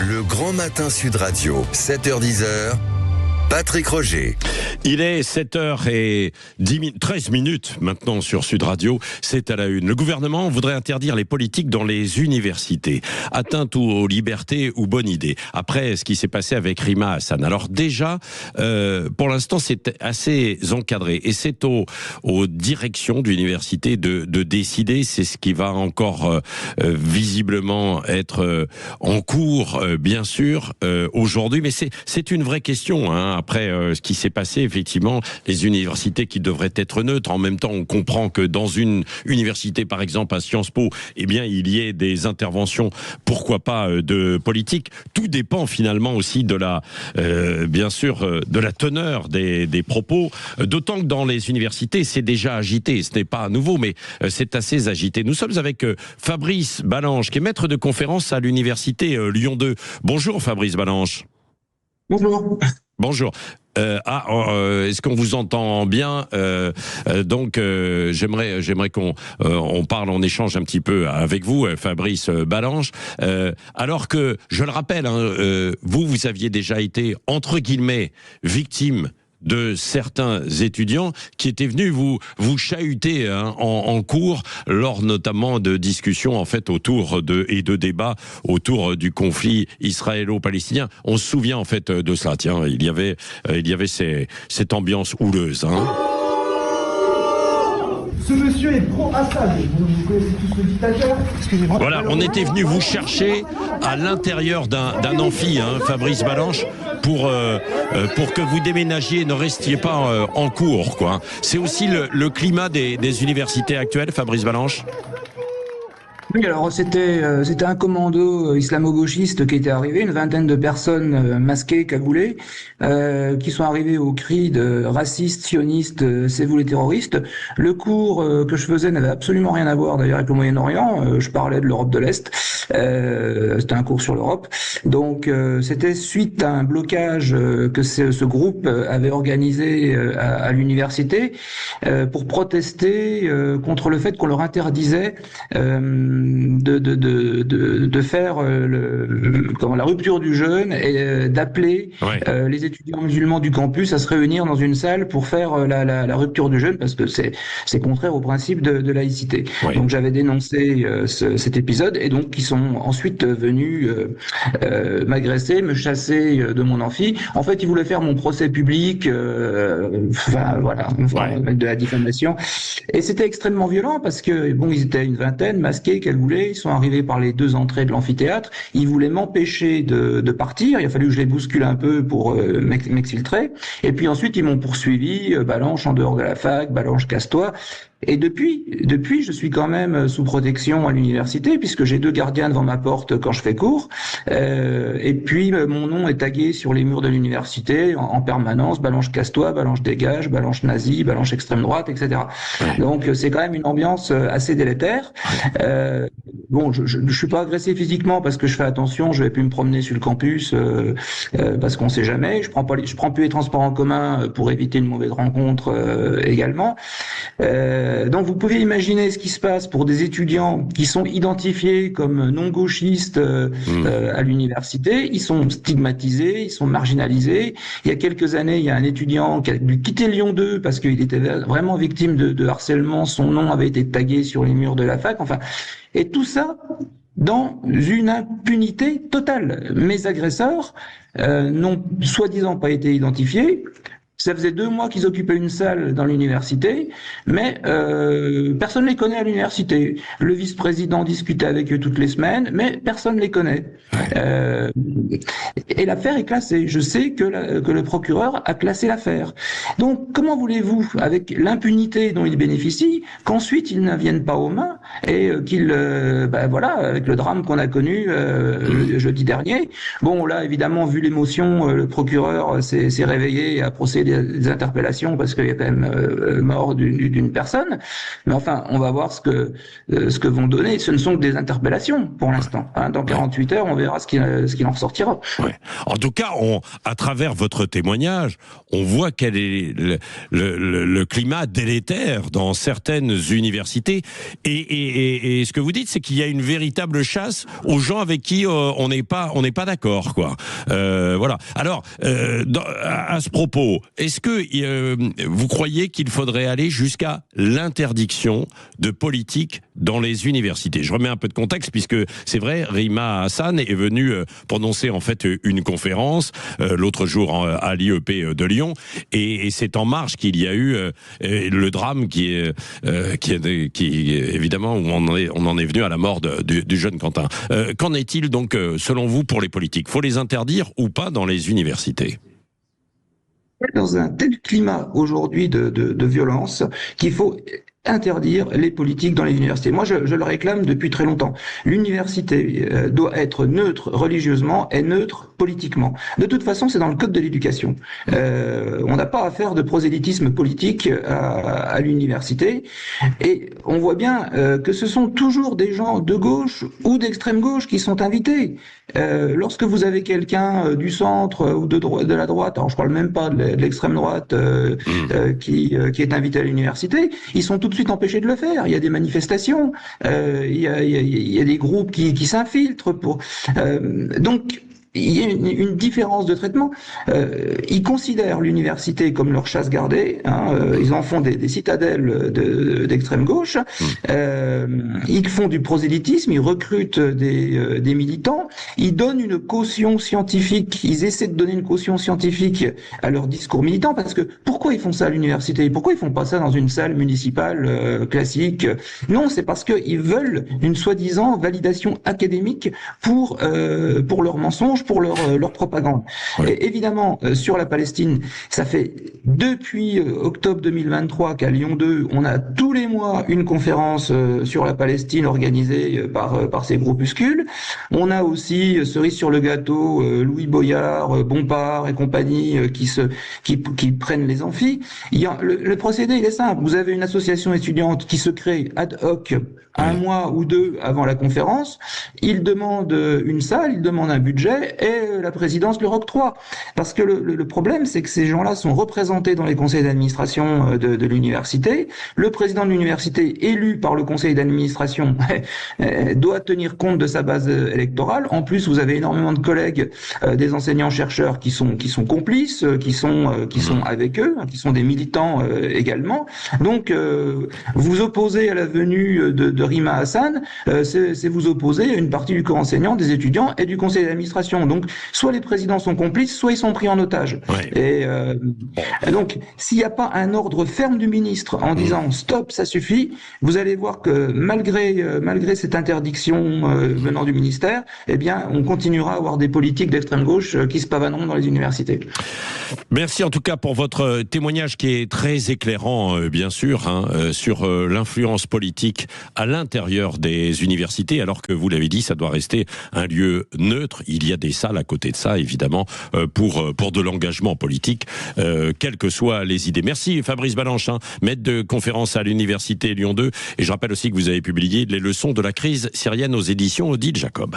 Le Grand Matin Sud Radio, 7h-10h, Patrick Roger. Il est 7h13 maintenant sur Sud Radio, c'est à la une. Le gouvernement voudrait interdire les politiques dans les universités. Atteinte aux libertés ou bonne idée. Après ce qui s'est passé avec Rima Hassan. Alors déjà, pour l'instant c'est assez encadré et c'est aux directions d'université de décider. C'est ce qui va encore visiblement être en cours, bien sûr, aujourd'hui. Mais c'est une vraie question, hein. Après ce qui s'est passé, effectivement, les universités qui devraient être neutres. En même temps, on comprend que dans une université, par exemple à Sciences Po, eh bien, il y ait des interventions, pourquoi pas, de politique. Tout dépend finalement aussi de la, bien sûr, de la teneur des propos. D'autant que dans les universités, c'est déjà agité. Ce n'est pas nouveau, mais c'est assez agité. Nous sommes avec Fabrice Balanche, qui est maître de conférence à l'université Lyon 2. Bonjour Fabrice Balanche. Bonjour. Bonjour. Est-ce qu'on vous entend bien? Donc, j'aimerais qu'on on échange un petit peu avec vous, Fabrice Balanche. Alors que, je le rappelle, vous aviez déjà été, entre guillemets, victime de certains étudiants qui étaient venus vous chahuter en cours lors notamment de discussions en fait autour de débats autour du conflit israélo-palestinien. On se souvient en fait de cela. Tiens, il y avait cette ambiance houleuse. Ce monsieur est pro-Assad. Vous connaissez tous le dictateur. Excusez-moi. Voilà, on était venu vous chercher à l'intérieur d'un amphi, Fabrice Balanche, pour que vous déménagiez et ne restiez pas en cours, quoi. C'est aussi le climat des universités actuelles, Fabrice Balanche? Oui, alors c'était un commando islamo-gauchiste qui était arrivé, une vingtaine de personnes masquées, cagoulées, qui sont arrivées au cri de racistes, sionistes, c'est vous les terroristes. Le cours que je faisais n'avait absolument rien à voir d'ailleurs avec le Moyen-Orient. Je parlais de l'Europe de l'Est. C'était un cours sur l'Europe. Donc c'était suite à un blocage que ce groupe avait organisé à l'université pour protester contre le fait qu'on leur interdisait de faire la rupture du jeûne et d'appeler les étudiants musulmans du campus à se réunir dans une salle pour faire la rupture du jeûne, parce que c'est contraire au principe de laïcité. Donc j'avais dénoncé cet épisode, et donc ils sont ensuite venus m'agresser, me chasser de mon amphi. En fait, ils voulaient faire mon procès public, de la diffamation, et c'était extrêmement violent parce que ils étaient une vingtaine, masqués, ils sont arrivés par les deux entrées de l'amphithéâtre, ils voulaient m'empêcher de partir, il a fallu que je les bouscule un peu pour m'exfiltrer, et puis ensuite ils m'ont poursuivi, Balanche en dehors de la fac, Balanche casse-toi. Et depuis, je suis quand même sous protection à l'université, puisque j'ai 2 gardiens devant ma porte quand je fais cours. Et puis, mon nom est tagué sur les murs de l'université en permanence. Balanche casse-toi, Balanche dégage, Balanche nazi, Balanche extrême droite, etc. Donc, c'est quand même une ambiance assez délétère. Je suis pas agressé physiquement parce que je fais attention. Je vais plus me promener sur le campus parce qu'on sait jamais. Je prends plus les transports en commun pour éviter une mauvaise rencontre également. Donc vous pouvez imaginer ce qui se passe pour des étudiants qui sont identifiés comme non gauchistes à l'université. Ils sont stigmatisés, ils sont marginalisés. Il y a quelques années, il y a un étudiant qui a dû quitter Lyon 2 parce qu'il était vraiment victime de harcèlement. Son nom avait été tagué sur les murs de la fac. Enfin, et tout ça dans une impunité totale. Mes agresseurs n'ont soi-disant pas été identifiés. Ça faisait 2 mois qu'ils occupaient une salle dans l'université, mais personne ne les connaît à l'université. Le vice-président discutait avec eux toutes les semaines, mais personne ne les connaît. Et l'affaire est classée. Je sais que le procureur a classé l'affaire. Donc, comment voulez-vous, avec l'impunité dont ils bénéficient, qu'ensuite ils ne viennent pas aux mains et qu'ils, avec le drame qu'on a connu jeudi dernier. Bon, là, évidemment, vu l'émotion, le procureur s'est réveillé et a procédé des interpellations parce qu'il y a quand même mort d'une personne. Mais enfin, on va voir ce que vont donner. Ce ne sont que des interpellations pour l'instant. Dans 48 heures, on verra ce qu'il en ressortira. Ouais. En tout cas, à travers votre témoignage, on voit quel est le climat délétère dans certaines universités. Et ce que vous dites, c'est qu'il y a une véritable chasse aux gens avec qui on n'est pas d'accord, quoi. Voilà. Alors, à ce propos, est-ce que vous croyez qu'il faudrait aller jusqu'à l'interdiction de politique dans les universités? Je remets un peu de contexte, puisque c'est vrai, Rima Hassan est venue prononcer en fait une conférence l'autre jour à l'IEP de Lyon, et c'est en marge qu'il y a eu le drame qui évidemment, où on en est venu à la mort du jeune Quentin. Qu'en est-il donc selon vous pour les politiques? Faut les interdire ou pas dans les universités? Dans un tel climat aujourd'hui de violence qu'il faut interdire les politiques dans les universités. Moi, je le réclame depuis très longtemps. L'université doit être neutre religieusement et neutre politiquement. De toute façon, c'est dans le code de l'éducation. On n'a pas à faire de prosélytisme politique à l'université. Et on voit bien que ce sont toujours des gens de gauche ou d'extrême gauche qui sont invités. Lorsque vous avez quelqu'un du centre ou de la droite, alors je parle même pas de l'extrême droite qui est invité à l'université, ils sont tout de suite empêchés de le faire. Il y a des manifestations, il y a des groupes qui s'infiltrent pour. Donc il y a une différence de traitement. Ils considèrent l'université comme leur chasse gardée. Ils en font des citadelles d'extrême gauche. Ils font du prosélytisme. Ils recrutent des militants. Ils donnent une caution scientifique. Ils essaient de donner une caution scientifique à leur discours militant. Parce que pourquoi ils font ça à l'université? Pourquoi ils font pas ça dans une salle municipale classique? Non, c'est parce qu'ils veulent une soi-disant validation académique pour leurs mensonges, pour leur propagande. Ouais. Et évidemment, sur la Palestine, ça fait depuis octobre 2023 qu'à Lyon 2, on a tous les mois une conférence sur la Palestine organisée par ces groupuscules. On a aussi, cerise sur le gâteau, Louis Boyard, Bompard et compagnie qui prennent les amphis. Le procédé, il est simple. Vous avez une association étudiante qui se crée ad hoc un mois ou deux avant la conférence. Ils demandent une salle, ils demandent un budget et la présidence leur octroie. Parce que le problème, c'est que ces gens-là sont représentés dans les conseils d'administration de l'université. Le président de l'université, élu par le conseil d'administration, doit tenir compte de sa base électorale. En plus, vous avez énormément de collègues, des enseignants-chercheurs qui sont complices, qui sont avec eux, qui sont des militants également. Donc, vous opposez à la venue de Rima Hassan, c'est vous opposer à une partie du corps enseignant, des étudiants et du conseil d'administration. Donc, soit les présidents sont complices, soit ils sont pris en otage. Ouais. Et donc, s'il n'y a pas un ordre ferme du ministre en disant stop, ça suffit, vous allez voir que malgré cette interdiction venant du ministère, eh bien, on continuera à avoir des politiques d'extrême gauche qui se pavaneront dans les universités. Merci en tout cas pour votre témoignage qui est très éclairant, bien sûr, sur l'influence politique à l'intérieur des universités, alors que vous l'avez dit, ça doit rester un lieu neutre. Il y a des salles à côté de ça, évidemment, pour de l'engagement politique, quelles que soient les idées. Merci Fabrice Balanche, maître de conférence à l'université Lyon 2. Et je rappelle aussi que vous avez publié les leçons de la crise syrienne aux éditions Odile Jacob.